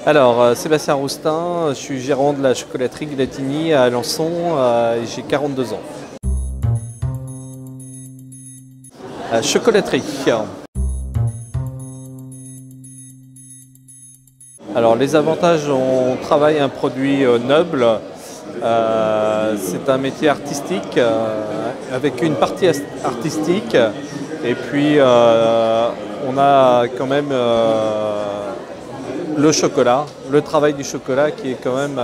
Alors, Sébastien Roustin, je suis gérant de la chocolaterie Glatini à Alençon et j'ai 42 ans. Chocolaterie. Alors, les avantages, on travaille un produit noble. C'est un métier artistique avec une partie artistique et puis on a quand même le chocolat, le travail du chocolat qui est quand même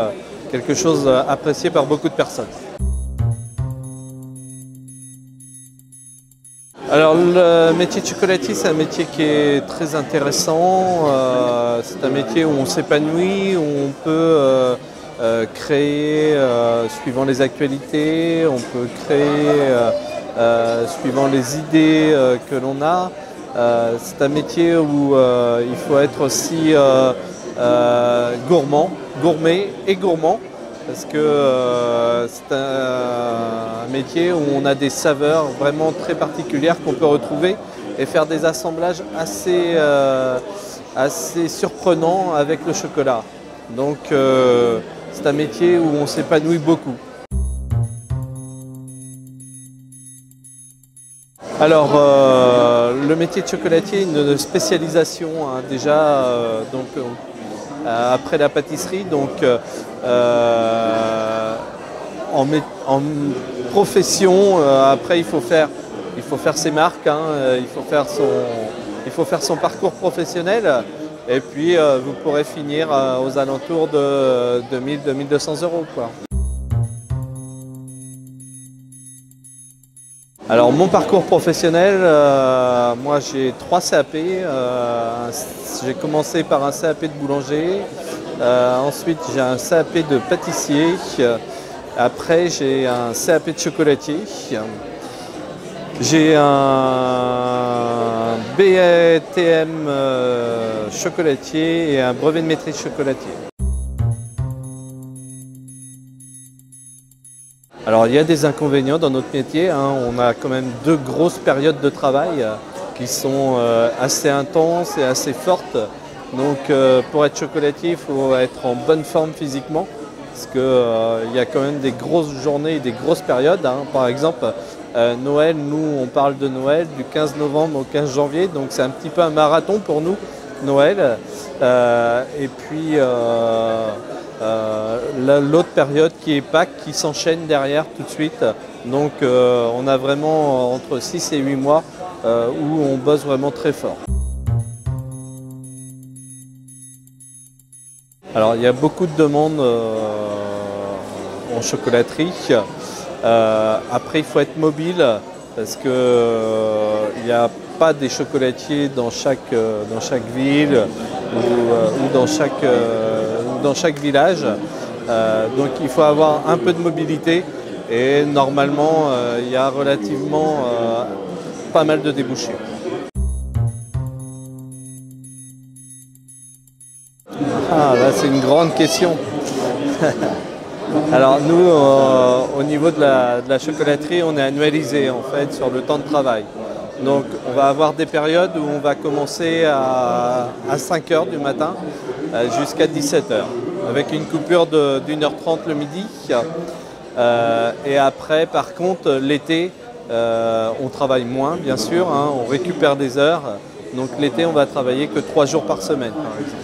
quelque chose apprécié par beaucoup de personnes. Alors le métier de chocolatier, c'est un métier qui est très intéressant, c'est un métier où on s'épanouit, où on peut créer suivant les actualités, on peut créer suivant les idées que l'on a. C'est un métier où il faut être aussi gourmet et gourmand, parce que c'est un métier où on a des saveurs vraiment très particulières qu'on peut retrouver et faire des assemblages assez surprenants avec le chocolat. Donc c'est un métier où on s'épanouit beaucoup. Alors, le métier de chocolatier, une spécialisation hein, déjà après la pâtisserie. Donc, en profession, après il faut faire ses marques, hein, il faut faire son parcours professionnel. Et puis, vous pourrez finir aux alentours de 2000-2200 €, quoi. Alors mon parcours professionnel, moi j'ai 3 CAP. J'ai commencé par un CAP de boulanger, ensuite j'ai un CAP de pâtissier, après j'ai un CAP de chocolatier, j'ai un BATM chocolatier et un brevet de maîtrise chocolatier. Alors il y a des inconvénients dans notre métier, hein. On a quand même 2 grosses périodes de travail qui sont assez intenses et assez fortes. Donc pour être chocolatier, il faut être en bonne forme physiquement, parce qu'il y a quand même des grosses journées et des grosses périodes, hein. Par exemple, Noël, nous on parle de Noël du 15 novembre au 15 janvier, donc c'est un petit peu un marathon pour nous, Noël. Et puis l'autre période qui est Pâques qui s'enchaîne derrière tout de suite. Donc on a vraiment entre 6 et 8 mois où on bosse vraiment très fort. Alors il y a beaucoup de demandes en chocolaterie. Après il faut être mobile parce que il n'y a pas des chocolatiers dans chaque ville ou dans chaque village. Donc il faut avoir un peu de mobilité et normalement il y a relativement pas mal de débouchés. Ah là c'est une grande question. Alors nous au niveau de la chocolaterie on est annualisé en fait sur le temps de travail. Donc on va avoir des périodes où on va commencer à 5 h du matin jusqu'à 17 h avec une coupure d'1 h 30 le midi. Et après par contre l'été on travaille moins bien sûr, hein, on récupère des heures. Donc l'été on va travailler que 3 jours par semaine par exemple.